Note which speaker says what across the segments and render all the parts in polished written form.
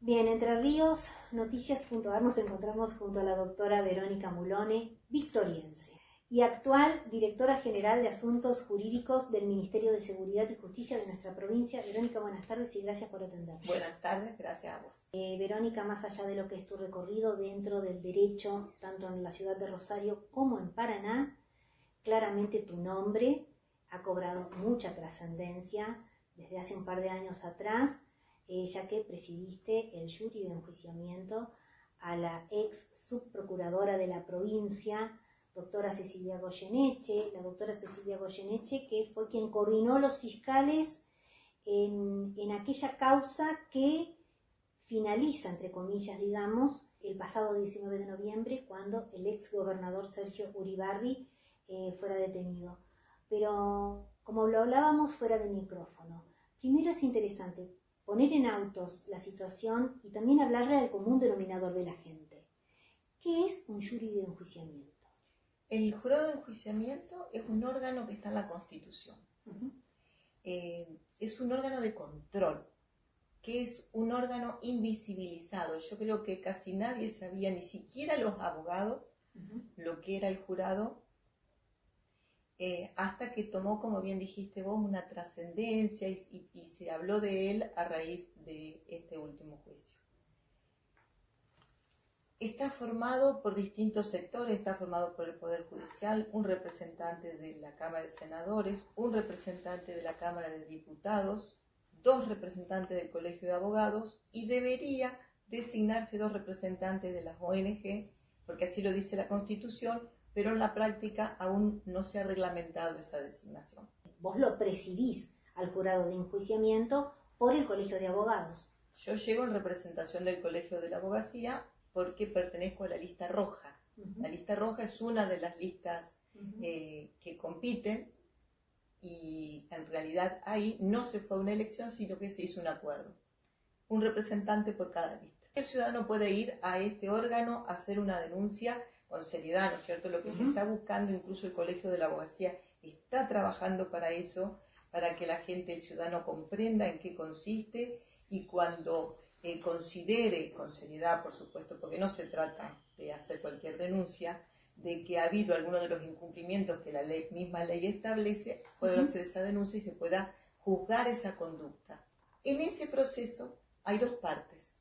Speaker 1: Bien, Entre Ríos, noticias.ar, nos encontramos junto a la doctora Verónica Mulone, victoriense, y actual directora general de Asuntos Jurídicos del Ministerio de Seguridad y Justicia de nuestra provincia. Verónica, buenas tardes y gracias por atendernos.
Speaker 2: Buenas tardes, gracias a vos.
Speaker 1: Verónica, más allá de lo que es tu recorrido dentro del derecho, tanto en la ciudad de Rosario como en Paraná, claramente tu nombre ha cobrado mucha trascendencia desde hace un par de años atrás, ya que presidiste el jury de enjuiciamiento a la ex subprocuradora de la provincia, doctora Cecilia Goyeneche, la doctora Cecilia Goyeneche, que fue quien coordinó los fiscales en aquella causa que finaliza, entre comillas, digamos, el pasado 19 de noviembre, cuando el ex gobernador Sergio Uribarri fuera detenido. Pero, como lo hablábamos fuera de micrófono, primero es interesante poner en autos la situación y también hablarle al común denominador de la gente. ¿Qué es un jury de enjuiciamiento?
Speaker 2: El jurado de enjuiciamiento es un órgano que está en la Constitución. Es un órgano de control, que es un órgano invisibilizado. Yo creo que casi nadie sabía, ni siquiera los abogados, lo que era el jurado, hasta que tomó, como bien dijiste vos, una trascendencia y se habló de él a raíz de este último juicio. Está formado por distintos sectores, está formado por el Poder Judicial, un representante de la Cámara de Senadores, un representante de la Cámara de Diputados, 2 representantes del Colegio de Abogados y debería designarse 2 representantes de las ONG, porque así lo dice la Constitución, pero en la práctica aún no se ha reglamentado esa designación.
Speaker 1: Vos lo presidís al jurado de enjuiciamiento por el Colegio de Abogados.
Speaker 2: Yo llego en representación del Colegio de la Abogacía porque pertenezco a la lista roja. La lista roja es una de las listas que compiten y en realidad ahí no se fue a una elección, sino que se hizo un acuerdo. Un representante por cada lista. El ciudadano puede ir a este órgano a hacer una denuncia con seriedad, ¿no es cierto? Lo que se está buscando, incluso el Colegio de la Abogacía está trabajando para eso, para que la gente, el ciudadano, comprenda en qué consiste y cuando considere, con seriedad por supuesto, porque no se trata de hacer cualquier denuncia, de que ha habido alguno de los incumplimientos que la misma ley establece, puede hacer esa denuncia y se pueda juzgar esa conducta. En ese proceso hay 2 partes.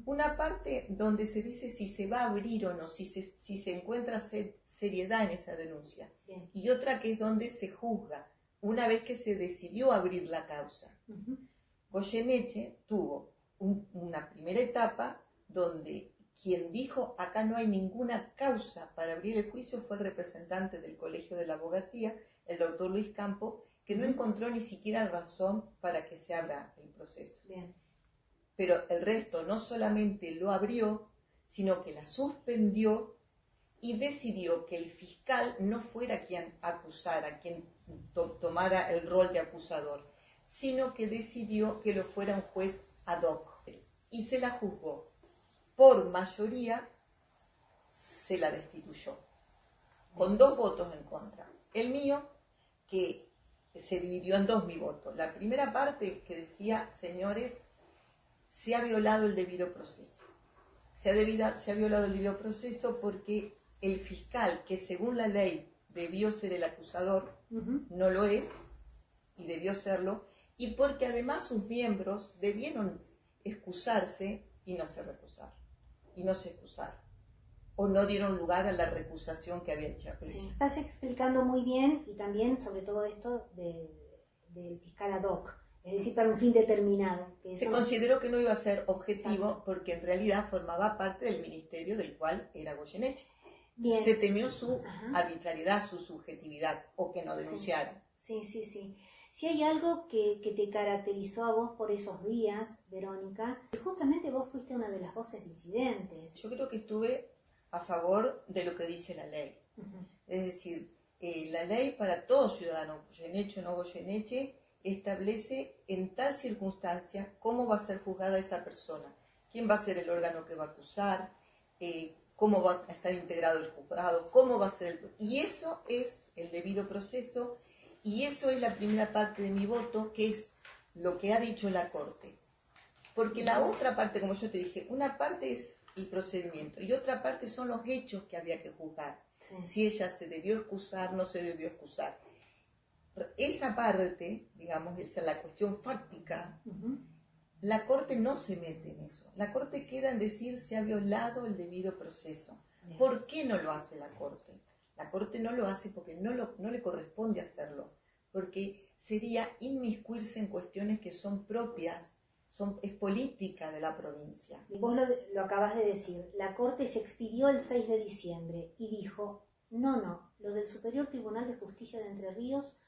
Speaker 2: Una parte donde se dice si se va a abrir o no, si se encuentra seriedad en esa denuncia.
Speaker 1: Bien.
Speaker 2: Y otra que es donde se juzga, una vez que se decidió abrir la causa. Goyeneche tuvo una primera etapa donde quien dijo acá no hay ninguna causa para abrir el juicio fue el representante del Colegio de la Abogacía, el doctor Luis Campo, que no encontró ni siquiera razón para que se abra el proceso.
Speaker 1: Bien.
Speaker 2: Pero el resto no solamente lo abrió, sino que la suspendió y decidió que el fiscal no fuera quien acusara, quien tomara el rol de acusador, sino que decidió que lo fuera un juez ad hoc. Y se la juzgó. Por mayoría se la destituyó, con 2 votos en contra. El mío, que se dividió en 2 mi voto. La primera parte que decía, señores, se ha violado el debido proceso. Se ha violado el debido proceso porque el fiscal, que según la ley debió ser el acusador, no lo es, y debió serlo, y porque además sus miembros debieron excusarse y no se recusaron, y no se excusaron, o no dieron lugar a la recusación que había hecho.
Speaker 1: Sí, estás explicando muy bien, y también sobre todo esto del fiscal ad hoc, es decir, para un fin determinado.
Speaker 2: Se consideró que no iba a ser objetivo porque en realidad formaba parte del ministerio del cual era Goyeneche.
Speaker 1: Bien.
Speaker 2: Se temió su arbitrariedad, su subjetividad, o que no denunciaran.
Speaker 1: Sí. Si hay algo que te caracterizó a vos por esos días, Verónica, justamente vos fuiste una de las voces disidentes.
Speaker 2: Yo creo que estuve a favor de lo que dice la ley. Es decir, la ley para todo ciudadano, Goyeneche o no Goyeneche, establece en tal circunstancia cómo va a ser juzgada esa persona, quién va a ser el órgano que va a acusar, cómo va a estar integrado el juzgado, cómo va a ser y eso es el debido proceso, y eso es la primera parte de mi voto, que es lo que ha dicho la Corte. porque la otra parte, como yo te dije, una parte es el procedimiento y otra parte son los hechos que había que juzgar. Sí. Si ella se debió excusar, no se debió excusar. Esa parte, digamos, esa es la cuestión fáctica, la Corte no se mete en eso. La Corte queda en decir se ha violado el debido proceso. Bien. ¿Por qué no lo hace la Corte? La Corte no lo hace porque no le corresponde hacerlo, porque sería inmiscuirse en cuestiones que son propias, es política de la provincia.
Speaker 1: Y vos lo acabas de decir, la Corte se expidió el 6 de diciembre y dijo, no, lo del Superior Tribunal de Justicia de Entre Ríos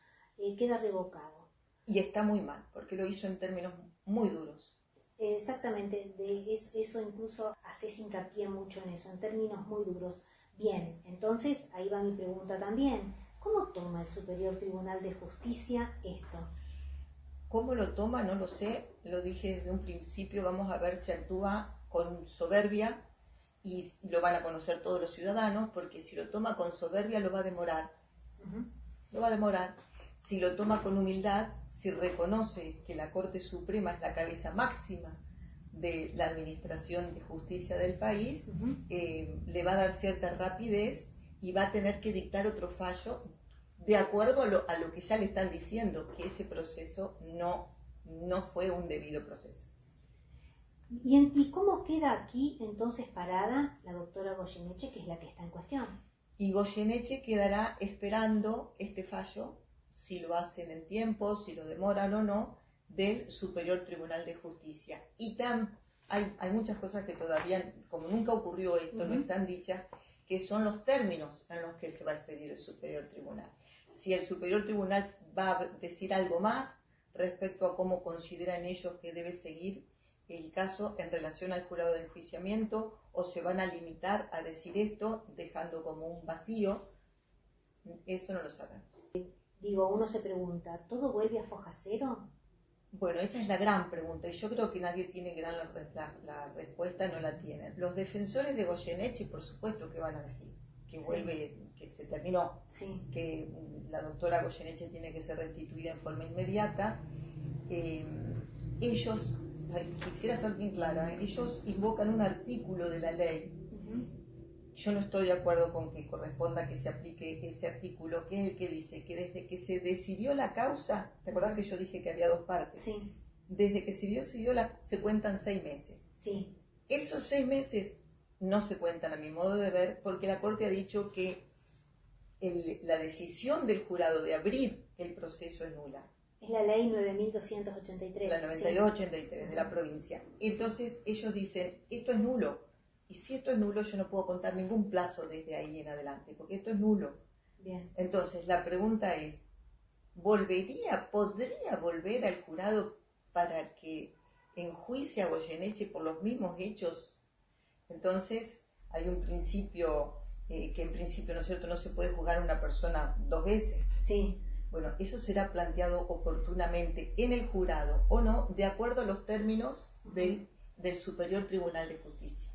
Speaker 1: queda revocado.
Speaker 2: Y está muy mal, porque lo hizo en términos muy duros.
Speaker 1: Exactamente, eso incluso haces hincapié mucho en eso, en términos muy duros. Bien, entonces ahí va mi pregunta también. ¿Cómo toma el Superior Tribunal de Justicia esto?
Speaker 2: ¿Cómo lo toma? No lo sé, lo dije desde un principio, vamos a ver si actúa con soberbia y lo van a conocer todos los ciudadanos, porque si lo toma con soberbia lo va a demorar. Lo va a demorar. Si lo toma con humildad, si reconoce que la Corte Suprema es la cabeza máxima de la administración de justicia del país, le va a dar cierta rapidez y va a tener que dictar otro fallo de acuerdo a lo que ya le están diciendo, que ese proceso no fue un debido proceso.
Speaker 1: ¿Y cómo queda aquí entonces parada la doctora Goyeneche, que es la que está en cuestión?
Speaker 2: Y Goyeneche quedará esperando este fallo, si lo hacen en tiempo, si lo demoran o no, del Superior Tribunal de Justicia. Y hay muchas cosas que todavía, como nunca ocurrió esto, no están dichas, que son los términos en los que se va a expedir el Superior Tribunal. Si el Superior Tribunal va a decir algo más respecto a cómo consideran ellos que debe seguir el caso en relación al jurado de enjuiciamiento, o se van a limitar a decir esto, dejando como un vacío, eso no lo sabemos.
Speaker 1: Digo, uno se pregunta, ¿todo vuelve a foja cero?
Speaker 2: Bueno, esa es la gran pregunta, y yo creo que nadie tiene la respuesta, no la tienen. Los defensores de Goyeneche, por supuesto que van a decir que vuelve, que se terminó, que la doctora Goyeneche tiene que ser restituida en forma inmediata. Ellos, quisiera ser bien clara, ellos invocan un artículo de la ley. Yo no estoy de acuerdo con que corresponda que se aplique ese artículo, que es el que dice que desde que se decidió la causa, ¿te acordás que yo dije que había dos partes?
Speaker 1: Sí.
Speaker 2: Desde que se cuentan 6 meses.
Speaker 1: Sí.
Speaker 2: Esos 6 meses no se cuentan a mi modo de ver, porque la Corte ha dicho que la decisión del jurado de abrir el proceso es nula.
Speaker 1: Es la ley 9283.
Speaker 2: La 9283 de la provincia. Entonces ellos dicen, esto es nulo. Y si esto es nulo, yo no puedo contar ningún plazo desde ahí en adelante, porque esto es nulo.
Speaker 1: Bien.
Speaker 2: Entonces, la pregunta es, ¿podría volver al jurado para que enjuicie a Goyeneche por los mismos hechos? Entonces, hay un principio, que en principio, ¿no es cierto?, no se puede juzgar a una persona 2 veces.
Speaker 1: Sí.
Speaker 2: Bueno, eso será planteado oportunamente en el jurado, o no, de acuerdo a los términos del Superior Tribunal de Justicia.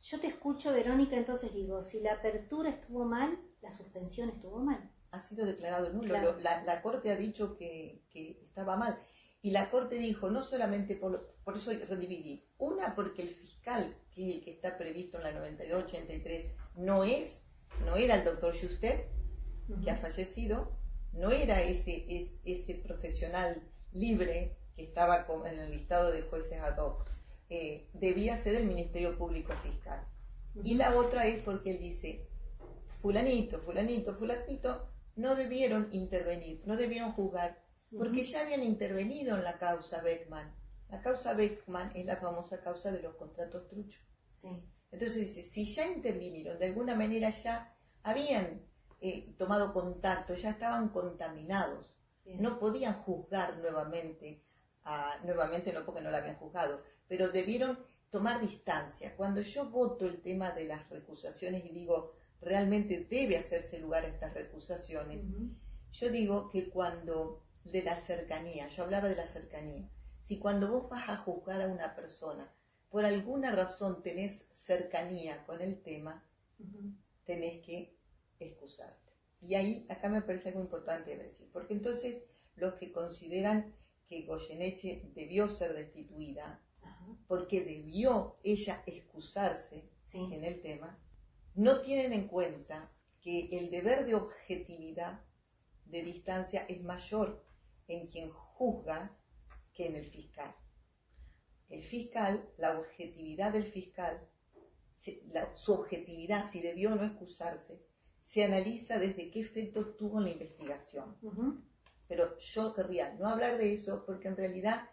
Speaker 1: Yo te escucho, Verónica, entonces digo, si la apertura estuvo mal, la suspensión estuvo mal.
Speaker 2: Ha sido declarado nulo.
Speaker 1: Claro.
Speaker 2: La Corte ha dicho que estaba mal. Y la Corte dijo, no solamente por eso redividí. Una, porque el fiscal, que es el que está previsto en la 9283, no era el doctor Schuster, que ha fallecido, no era ese profesional libre que estaba en el listado de jueces ad hoc. Debía ser el Ministerio Público Fiscal. Y la otra es porque él dice, fulanito, no debieron intervenir, no debieron juzgar, porque ya habían intervenido en la causa Beckman. La causa Beckman es la famosa causa de los contratos truchos.
Speaker 1: Sí.
Speaker 2: Entonces dice, si ya intervinieron, de alguna manera ya habían tomado contacto, ya estaban contaminados. Bien. No podían juzgar nuevamente no porque no la habían juzgado, pero debieron tomar distancia. Cuando yo voto el tema de las recusaciones y digo, realmente debe hacerse lugar a estas recusaciones, yo digo que cuando de la cercanía, yo hablaba de la cercanía, si cuando vos vas a juzgar a una persona, por alguna razón tenés cercanía con el tema, tenés que excusarte. Y ahí, acá me parece algo importante decir, porque entonces los que consideran que Goyeneche debió ser destituida, porque debió ella excusarse
Speaker 1: Sí.
Speaker 2: en el tema, no tienen en cuenta que el deber de objetividad, de distancia, es mayor en quien juzga que en el fiscal. El fiscal, la objetividad del fiscal, su objetividad, si debió o no excusarse, se analiza desde qué efecto tuvo en la investigación. Pero yo querría no hablar de eso porque en realidad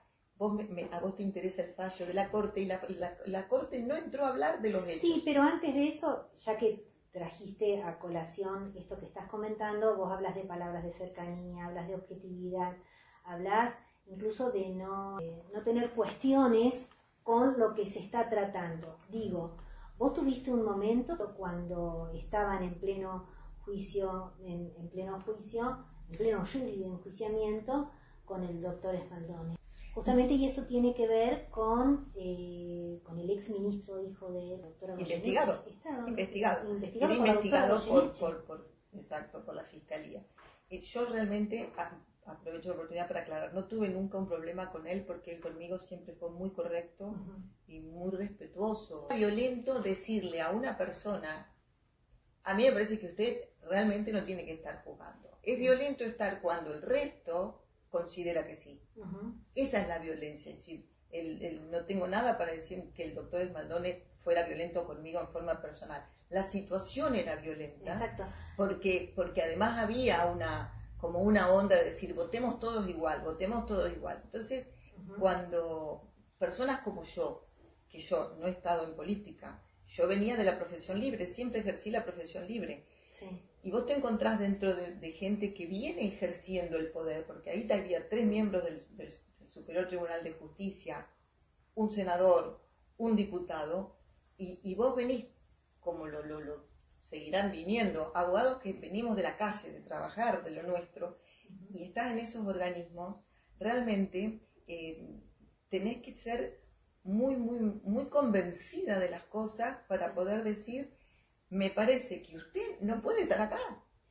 Speaker 2: a vos te interesa el fallo de la Corte y la Corte no entró a hablar de los hechos.
Speaker 1: Sí, pero antes de eso, ya que trajiste a colación esto que estás comentando, vos hablas de palabras de cercanía, hablas de objetividad, hablas incluso de no tener cuestiones con lo que se está tratando. Digo, vos tuviste un momento cuando estaban en pleno juicio, en pleno jury de enjuiciamiento con el doctor Spaldone. Justamente, y esto tiene que ver con el ex ministro hijo de doctora Goyeneche.
Speaker 2: Investigado por la fiscalía. Yo realmente aprovecho la oportunidad para aclarar, no tuve nunca un problema con él porque él conmigo siempre fue muy correcto y muy respetuoso. Es violento decirle a una persona, a mí me parece que usted realmente no tiene que estar jugando. Es violento estar cuando el resto considera que sí. Esa es la violencia, es decir, no tengo nada para decir que el doctor Spaldone fuera violento conmigo en forma personal. La situación era violenta.
Speaker 1: Exacto.
Speaker 2: Porque además había como una onda de decir, votemos todos igual. Entonces, cuando personas como yo, que yo no he estado en política, yo venía de la profesión libre, siempre ejercí la profesión libre.
Speaker 1: Sí.
Speaker 2: Y vos te encontrás dentro de gente que viene ejerciendo el poder, porque ahí había 3 miembros del Superior Tribunal de Justicia, un senador, un diputado, y vos venís, como lo seguirán viniendo, abogados que venimos de la calle, de trabajar, de lo nuestro, y estás en esos organismos, realmente tenés que ser muy, muy, muy convencida de las cosas para poder decir, me parece que usted no puede estar acá.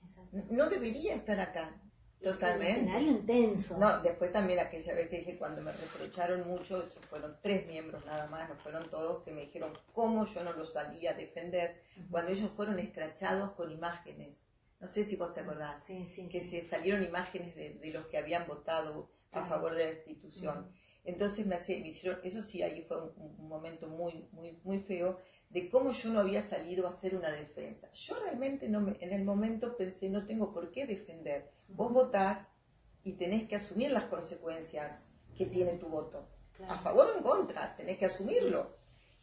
Speaker 2: Exacto. No debería estar acá. Totalmente.
Speaker 1: Es un escenario intenso.
Speaker 2: No, después también aquella vez que dije, cuando me reprocharon mucho, fueron 3 miembros nada más, no fueron todos, que me dijeron cómo yo no los salía a defender, cuando ellos fueron escrachados con imágenes. No sé si vos te acordás, que se salieron imágenes de los que habían votado a favor de la destitución. Entonces me hicieron, eso sí, ahí fue un momento muy, muy, muy feo, de cómo yo no había salido a hacer una defensa. Yo realmente en el momento pensé, no tengo por qué defender. Vos votás y tenés que asumir las consecuencias que tiene tu voto. Claro. A favor o en contra, tenés que asumirlo.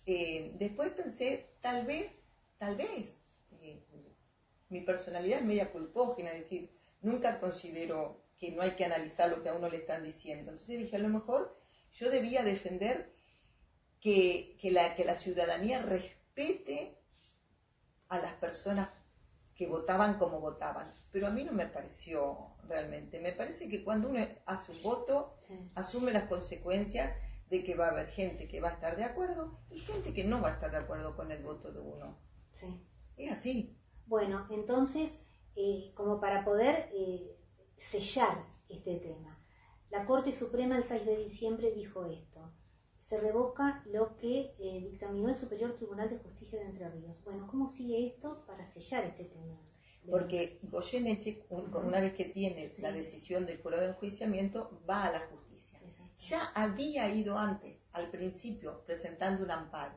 Speaker 2: Después pensé, tal vez, mi personalidad es media culpógena, es decir, nunca considero que no hay que analizar lo que a uno le están diciendo. Entonces dije, a lo mejor yo debía defender que la ciudadanía respete a las personas que votaban como votaban. Pero a mí no me pareció realmente. Me parece que cuando uno hace un voto, asume las consecuencias de que va a haber gente que va a estar de acuerdo y gente que no va a estar de acuerdo con el voto de uno.
Speaker 1: Sí.
Speaker 2: Es así.
Speaker 1: Bueno, entonces, como para poder sellar este tema, la Corte Suprema el 6 de diciembre dijo esto: se revoca lo que dictaminó el Superior Tribunal de Justicia de Entre Ríos. Bueno, ¿cómo sigue esto para sellar este tema?
Speaker 2: Porque Goyeneche, una vez que tiene la decisión del jurado de enjuiciamiento, va a la justicia. Ya había ido antes, al principio, presentando un amparo,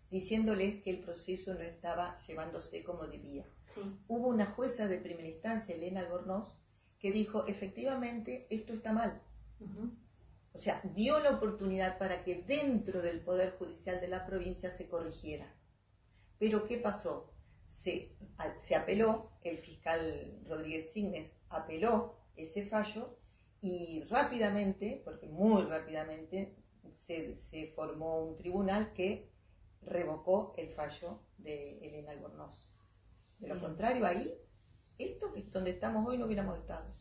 Speaker 2: diciéndoles que el proceso no estaba llevándose como debía.
Speaker 1: Sí.
Speaker 2: Hubo una jueza de primera instancia, Elena Albornoz, que dijo, efectivamente, esto está mal. O sea, dio la oportunidad para que dentro del Poder Judicial de la provincia se corrigiera. Pero ¿qué pasó? Se apeló, el fiscal Rodríguez Signes apeló ese fallo y rápidamente, porque muy rápidamente, se formó un tribunal que revocó el fallo de Elena Albornoz. De lo contrario, ahí, esto que es donde estamos hoy, no hubiéramos estado.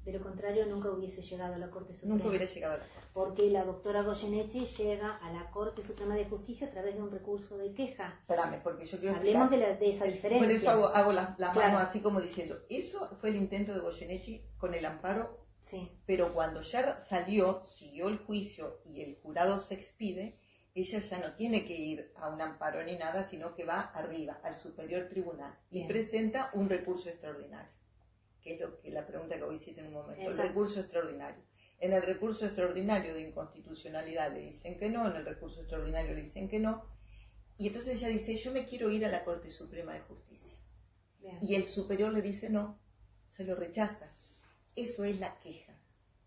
Speaker 1: De lo contrario, nunca hubiese llegado a la Corte Suprema.
Speaker 2: Nunca hubiera llegado a la Corte.
Speaker 1: Porque la doctora Goyeneche llega a la Corte Suprema de Justicia a través de un recurso de queja.
Speaker 2: Espérame, porque yo quiero
Speaker 1: Hablemos de esa diferencia.
Speaker 2: Por eso hago la mano así como diciendo, eso fue el intento de Goyeneche con el amparo,
Speaker 1: sí.
Speaker 2: Pero cuando ya siguió el juicio y el jurado se expide, ella ya no tiene que ir a un amparo ni nada, sino que va arriba, al superior tribunal, y presenta un recurso extraordinario, que es lo que la pregunta que vos hiciste en un momento. Exacto. El recurso extraordinario. En el recurso extraordinario de inconstitucionalidad le dicen que no, en el recurso extraordinario le dicen que no, y entonces ella dice, yo me quiero ir a la Corte Suprema de Justicia. Bien. Y el superior le dice no, se lo rechaza. Eso es la queja.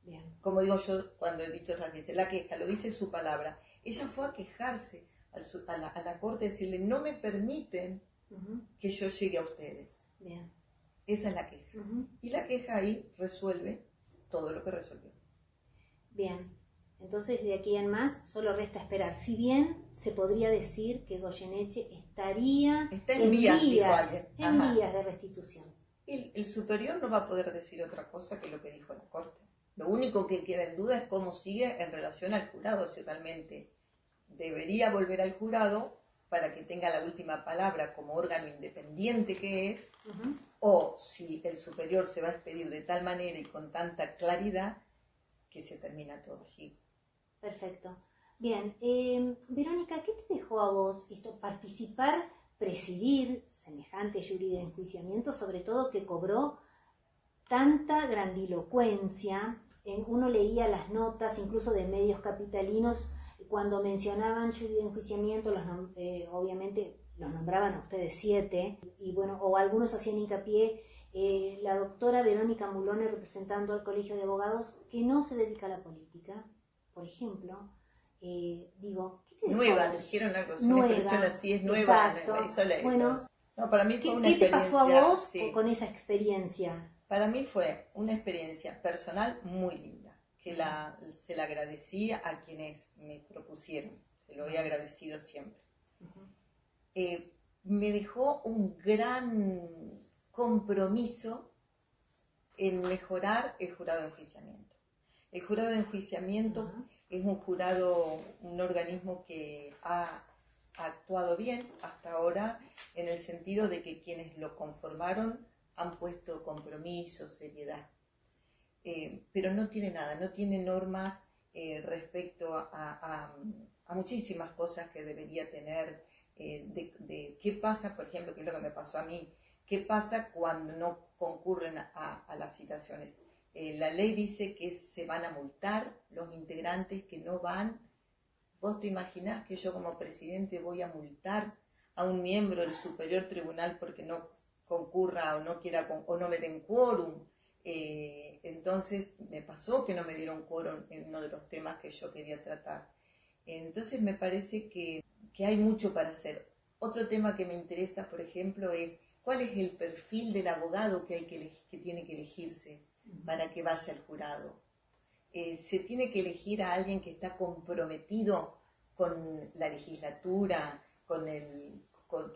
Speaker 2: Bien. Como digo yo cuando he dicho la queja, lo dice su palabra. Ella fue a quejarse a la Corte, decirle, no me permiten que yo llegue a ustedes. Bien. Esa es la queja. Y la queja ahí resuelve todo lo que resolvió.
Speaker 1: Bien. Entonces, de aquí en más, solo resta esperar. Si bien se podría decir que Goyeneche está en vías de restitución.
Speaker 2: El superior no va a poder decir otra cosa que lo que dijo la Corte. Lo único que queda en duda es cómo sigue en relación al jurado, si realmente debería volver al jurado para que tenga la última palabra como órgano independiente que es, o si el superior se va a expedir de tal manera y con tanta claridad que se termina todo allí.
Speaker 1: Perfecto. Bien, Verónica, ¿qué te dejó a vos esto, participar, presidir semejante jury de enjuiciamiento, sobre todo que cobró tanta grandilocuencia? Uno leía las notas, incluso de medios capitalinos, cuando mencionaban jury de enjuiciamiento, obviamente los nombraban a ustedes 7, y bueno, o algunos hacían hincapié, la doctora Verónica Mulone, representando al Colegio de Abogados, que no se dedica a la política, por ejemplo. Digo, ¿qué te dejó?
Speaker 2: Nueva, dijeron algo, una expresión así, es nueva.
Speaker 1: Bueno,
Speaker 2: no, para mí fue una
Speaker 1: ¿qué te pasó a vos con esa experiencia?
Speaker 2: Para mí fue una experiencia personal muy linda, que se la agradecí a quienes me propusieron, se lo he agradecido siempre. Me dejó un gran compromiso en mejorar el jurado de enjuiciamiento. El jurado de enjuiciamiento es un organismo que ha actuado bien hasta ahora, en el sentido de que quienes lo conformaron han puesto compromiso, seriedad, pero no tiene nada, no tiene normas respecto a muchísimas cosas que debería tener, de qué pasa, por ejemplo, que es lo que me pasó a mí, qué pasa cuando no concurren a las citaciones. La ley dice que se van a multar los integrantes que no van. ¿Vos te imaginás que yo como presidente voy a multar a un miembro del superior tribunal porque no concurra o no quiera o no me den quórum? Entonces me pasó que no me dieron quórum en uno de los temas que yo quería tratar. Entonces me parece que hay mucho para hacer. Otro tema que me interesa, por ejemplo, es cuál es el perfil del abogado que tiene que elegirse para que vaya al jurado. Se tiene que elegir a alguien que está comprometido con la legislatura,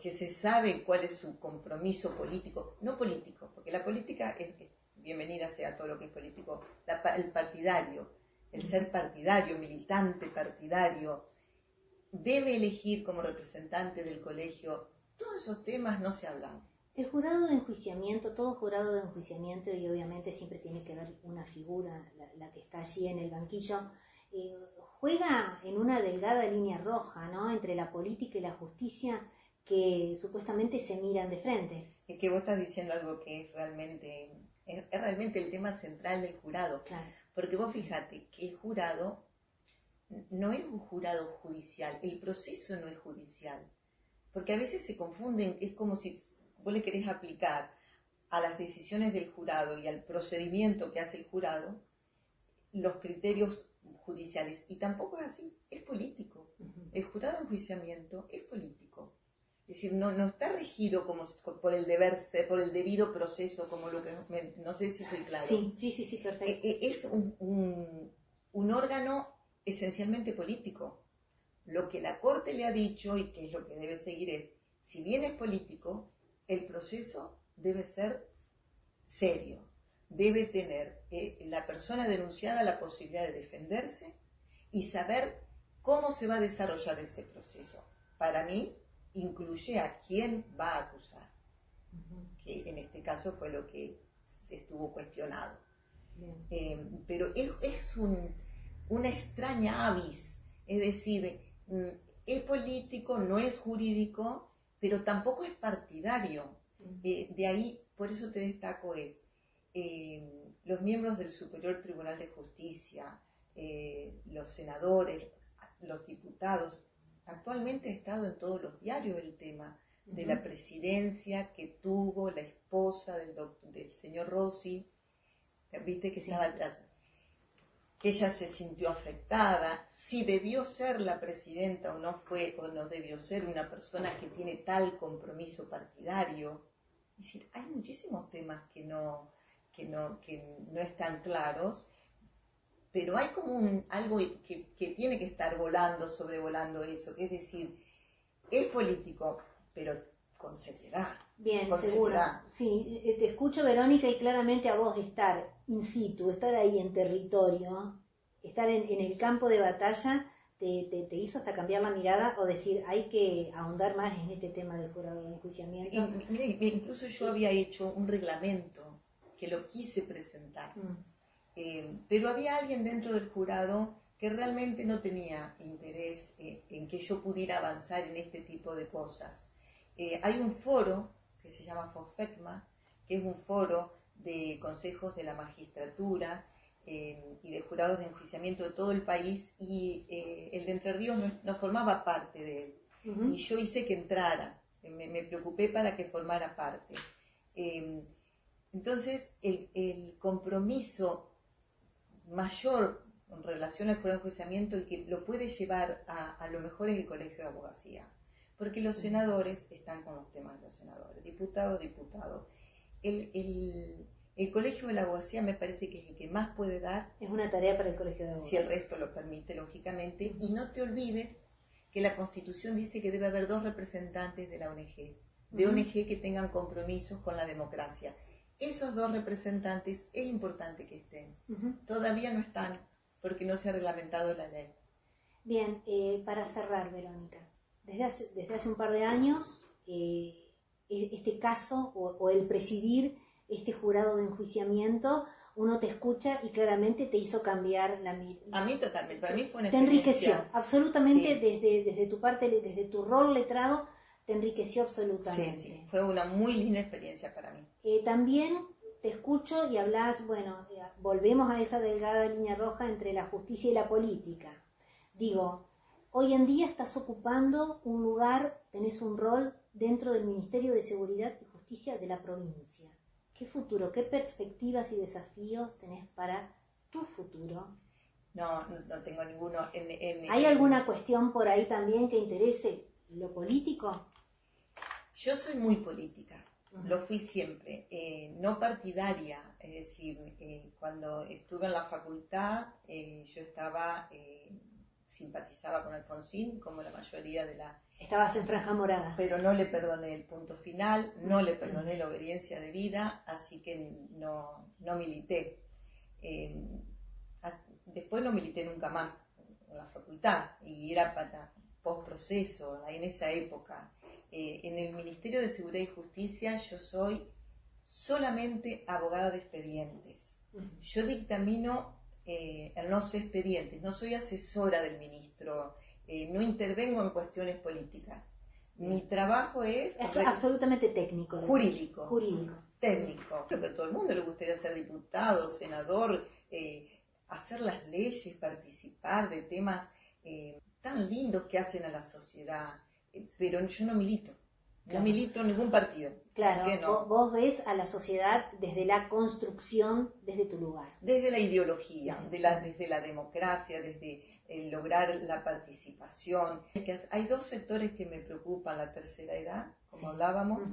Speaker 2: que se sabe cuál es su compromiso político, no político, porque la política es bienvenida sea todo lo que es político, el partidario, el ser partidario, militante partidario, debe elegir como representante del colegio. Todos esos temas no se hablan.
Speaker 1: El jurado de enjuiciamiento, todo jurado de enjuiciamiento, y obviamente siempre tiene que haber una figura, la que está allí en el banquillo, juega en una delgada línea roja, ¿no?, entre la política y la justicia, que supuestamente se miran de frente.
Speaker 2: Es que vos estás diciendo algo que es realmente el tema central del jurado.
Speaker 1: Claro.
Speaker 2: Porque vos fíjate que el jurado no es un jurado judicial, el proceso no es judicial. Porque a veces se confunden, es como si vos le querés aplicar a las decisiones del jurado y al procedimiento que hace el jurado los criterios judiciales, y tampoco es así, es político. El jurado de enjuiciamiento es político, es decir, no está regido como por el deber ser, por el debido proceso, como lo que no sé si soy claro.
Speaker 1: Sí, perfecto.
Speaker 2: Es un órgano esencialmente político. Lo que la Corte le ha dicho, y que es lo que debe seguir, es, si bien es político, el proceso debe ser serio, debe tener la persona denunciada la posibilidad de defenderse y saber cómo se va a desarrollar ese proceso. Para mí, incluye a quién va a acusar, que en este caso fue lo que se estuvo cuestionado. Pero es una extraña avis, es decir, es político, no es jurídico, pero tampoco es partidario. De ahí, por eso te destaco, los miembros del Superior Tribunal de Justicia, los senadores, los diputados. Actualmente ha estado en todos los diarios el tema de la presidencia que tuvo la esposa del señor Rossi. Viste que estaba atrás, que ella se sintió afectada, si debió ser la presidenta o no fue, o no debió ser una persona que tiene tal compromiso partidario. Es decir, hay muchísimos temas que no están claros, pero hay como algo que tiene que estar sobrevolando eso, es decir, es político, pero con seriedad.
Speaker 1: Bien, seguro. Sí, te escucho, Verónica, y claramente a vos estar in situ, estar ahí en territorio, estar en el campo de batalla, te hizo hasta cambiar la mirada o decir, hay que ahondar más en este tema del jurado de enjuiciamiento.
Speaker 2: Incluso yo había hecho un reglamento que lo quise presentar, pero había alguien dentro del jurado que realmente no tenía interés en que yo pudiera avanzar en este tipo de cosas. Hay un foro que se llama FOFECMA, que es un foro de consejos de la magistratura y de jurados de enjuiciamiento de todo el país, y el de Entre Ríos no formaba parte de él. Y yo hice que entrara, me preocupé para que formara parte. Entonces, el compromiso mayor en relación al jurado de enjuiciamiento, el que lo puede llevar a lo mejor es el Colegio de Abogacía, porque los senadores están con los temas de los senadores, diputado. El Colegio de la Abogacía me parece que es el que más puede dar.
Speaker 1: Es una tarea para el Colegio de Abogados.
Speaker 2: Si el resto lo permite, lógicamente. Y no te olvides que la Constitución dice que debe haber 2 representantes de la ONG, de ONG que tengan compromisos con la democracia. Esos 2 representantes es importante que estén. Todavía no están, porque no se ha reglamentado la ley.
Speaker 1: Bien, para cerrar, Verónica, desde hace un par de años, este caso o el presidir este jurado de enjuiciamiento, uno te escucha y claramente te hizo cambiar la mirada.
Speaker 2: A mí totalmente, para mí fue una
Speaker 1: experiencia. Te enriqueció, absolutamente, sí. desde tu parte, desde tu rol letrado, te enriqueció absolutamente.
Speaker 2: Sí, fue una muy linda experiencia para mí.
Speaker 1: También te escucho y hablas, bueno, volvemos a esa delgada línea roja entre la justicia y la política. Digo, hoy en día estás ocupando un lugar, tenés un rol dentro del Ministerio de Seguridad y Justicia de la provincia. ¿Qué futuro, qué perspectivas y desafíos tenés para tu futuro?
Speaker 2: No tengo ninguno.
Speaker 1: ¿Hay alguna cuestión por ahí también que interese lo político?
Speaker 2: Yo soy muy política, lo fui siempre, no partidaria, es decir, cuando estuve en la facultad yo simpatizaba con Alfonsín, como la mayoría de la...
Speaker 1: Estabas en franja morada.
Speaker 2: Pero no le perdoné el punto final, no le perdoné la obediencia de vida, así que no milité. Después no milité nunca más en la facultad, y era para postproceso, en esa época. En el Ministerio de Seguridad y Justicia yo soy solamente abogada de expedientes. Yo dictamino el no sé expedientes, no soy asesora del ministro, no intervengo en cuestiones políticas. Mi trabajo es
Speaker 1: absolutamente técnico.
Speaker 2: Jurídico.
Speaker 1: Técnico.
Speaker 2: Creo que a todo el mundo le gustaría ser diputado, senador, hacer las leyes, participar de temas tan lindos que hacen a la sociedad. Pero yo no milito. No milito en ningún partido.
Speaker 1: Claro, vos ves a la sociedad desde la construcción, desde tu lugar.
Speaker 2: Desde la ideología, desde la democracia, desde lograr la participación. Hay 2 sectores que me preocupan, la tercera edad, como hablábamos,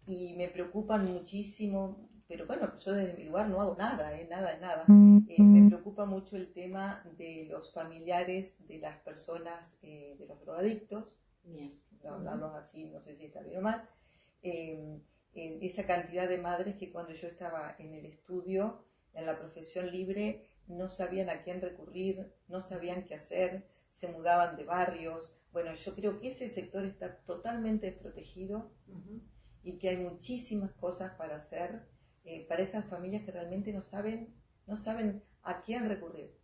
Speaker 2: y me preocupan muchísimo, pero bueno, yo desde mi lugar no hago nada, nada. Me preocupa mucho el tema de los familiares de las personas, de los drogadictos.
Speaker 1: Bien.
Speaker 2: Hablamos así, no sé si está bien o mal, esa cantidad de madres que cuando yo estaba en el estudio, en la profesión libre, no sabían a quién recurrir, no sabían qué hacer, se mudaban de barrios. Bueno, yo creo que ese sector está totalmente desprotegido y que hay muchísimas cosas para hacer para esas familias que realmente no saben a quién recurrir.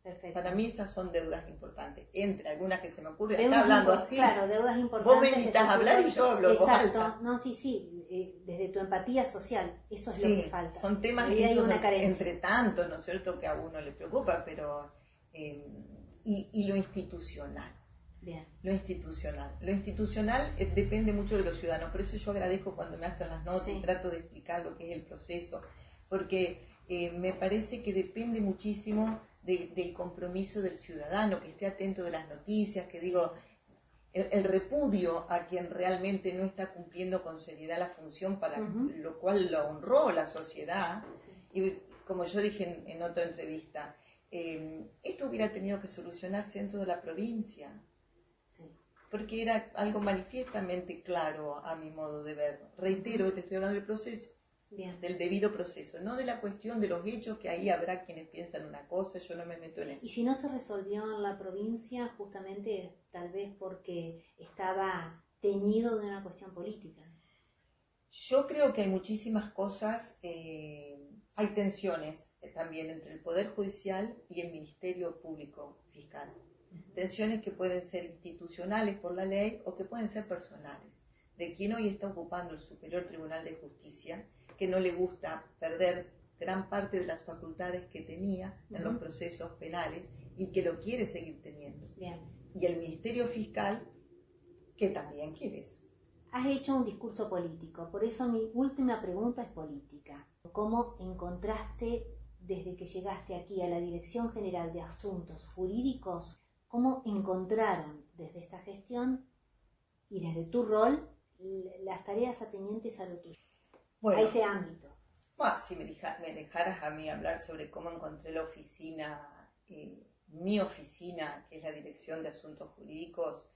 Speaker 1: Perfecto.
Speaker 2: Para mí esas son deudas importantes. Entre algunas que se me ocurren,
Speaker 1: Deudas
Speaker 2: acá hablando así.
Speaker 1: Claro, deudas importantes.
Speaker 2: Vos me invitas a hablar y yo hablo.
Speaker 1: Exacto. No, sí. Desde tu empatía social, eso es lo que falta.
Speaker 2: Son temas que esos entre tanto, ¿no es cierto?, que a uno le preocupa, pero... y lo institucional.
Speaker 1: Bien.
Speaker 2: Lo institucional depende mucho de los ciudadanos. Por eso yo agradezco cuando me hacen las notas y trato de explicar lo que es el proceso. Porque me parece que depende muchísimo del compromiso del ciudadano, que esté atento de las noticias, que digo, el repudio a quien realmente no está cumpliendo con seriedad la función para lo cual lo honró la sociedad. Y como yo dije en otra entrevista, esto hubiera tenido que solucionarse dentro de la provincia, porque era algo manifiestamente claro a mi modo de ver. Reitero, te estoy hablando del proceso. Bien. Del debido proceso, no de la cuestión de los hechos, que ahí habrá quienes piensan una cosa, yo no me meto en eso.
Speaker 1: Y si no se resolvió en la provincia, justamente tal vez porque estaba teñido de una cuestión política.
Speaker 2: Yo creo que hay muchísimas cosas, hay tensiones también entre el Poder Judicial y el Ministerio Público Fiscal. Tensiones que pueden ser institucionales por la ley o que pueden ser personales. De quien hoy está ocupando el Superior Tribunal de Justicia, que no le gusta perder gran parte de las facultades que tenía en los procesos penales y que lo quiere seguir teniendo.
Speaker 1: Bien.
Speaker 2: Y el Ministerio Fiscal, que también quiere eso.
Speaker 1: Has hecho un discurso político, por eso mi última pregunta es política. ¿Cómo encontraste, desde que llegaste aquí a la Dirección General de Asuntos Jurídicos, cómo encontraron desde esta gestión y desde tu rol las tareas atenientes a lo tuyo?
Speaker 2: Bueno,
Speaker 1: a ese ámbito.
Speaker 2: Si me dejaras a mí hablar sobre cómo encontré la oficina, mi oficina, que es la Dirección de Asuntos Jurídicos,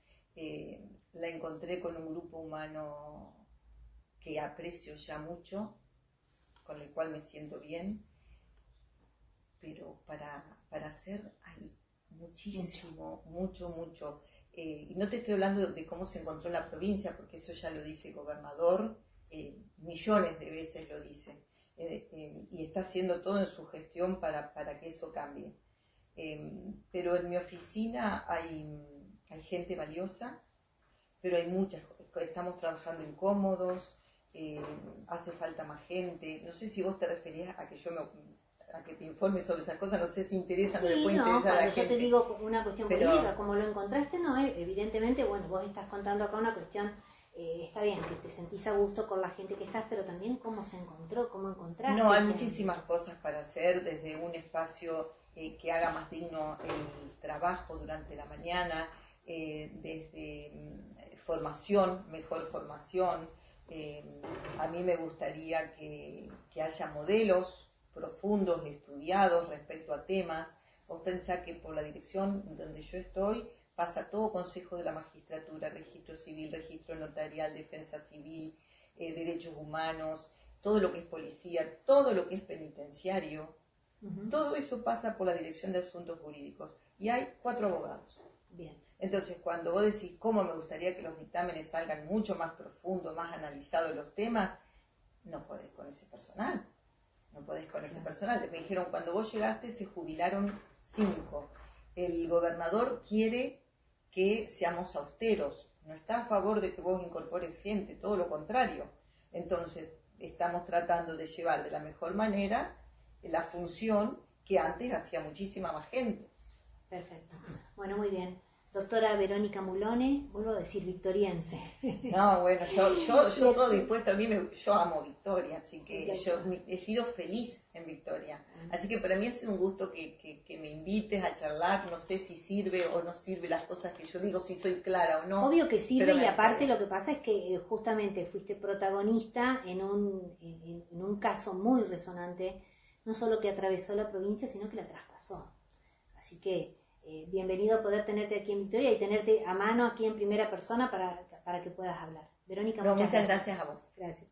Speaker 2: la encontré con un grupo humano que aprecio ya mucho, con el cual me siento bien, pero para hacer hay muchísimo, mucho. Y no te estoy hablando de cómo se encontró en la provincia, porque eso ya lo dice el gobernador, millones de veces lo dice, y está haciendo todo en su gestión para que eso cambie. Pero en mi oficina hay gente valiosa, pero hay muchas, estamos trabajando incómodos, hace falta más gente. No sé si vos te referías a que a que te informe sobre esas cosas, no sé si interesa, no le puede interesar a la gente.
Speaker 1: Yo te digo una cuestión política, como lo encontraste, no, evidentemente, bueno, vos estás contando acá una cuestión. Está bien que te sentís a gusto con la gente que estás, pero también cómo se encontró, cómo encontraste.
Speaker 2: No, hay muchísimas cosas para hacer, desde un espacio que haga más digno el trabajo durante la mañana, desde formación, mejor formación. A mí me gustaría que haya modelos profundos, estudiados respecto a temas. Vos pensás que por la dirección donde yo estoy pasa todo Consejo de la Magistratura, Registro Civil, Registro Notarial, Defensa Civil, Derechos Humanos, todo lo que es policía, todo lo que es penitenciario, todo eso pasa por la Dirección de Asuntos Jurídicos. Y hay 4 abogados.
Speaker 1: Bien.
Speaker 2: Entonces, cuando vos decís cómo me gustaría que los dictámenes salgan mucho más profundos, más analizados los temas, no podés con ese personal. Me dijeron, cuando vos llegaste se jubilaron 5. El gobernador quiere que seamos austeros, no está a favor de que vos incorpores gente, todo lo contrario. Entonces, estamos tratando de llevar de la mejor manera la función que antes hacía muchísima más gente.
Speaker 1: Perfecto. Bueno, muy bien. Doctora Verónica Mulone, vuelvo a decir victoriense.
Speaker 2: No, bueno, yo todo dispuesto, yo amo Victoria, así que yo he sido feliz en Victoria. Así que para mí ha sido un gusto que me invites a charlar, no sé si sirve o no sirve las cosas que yo digo, si soy clara o no.
Speaker 1: Obvio que sirve, y aparte lo que pasa es que justamente fuiste protagonista en un caso muy resonante, no solo que atravesó la provincia, sino que la traspasó. Así que bienvenido a poder tenerte aquí en Victoria y tenerte a mano aquí en primera persona para que puedas hablar. Verónica,
Speaker 2: muchas gracias a vos.
Speaker 1: Gracias.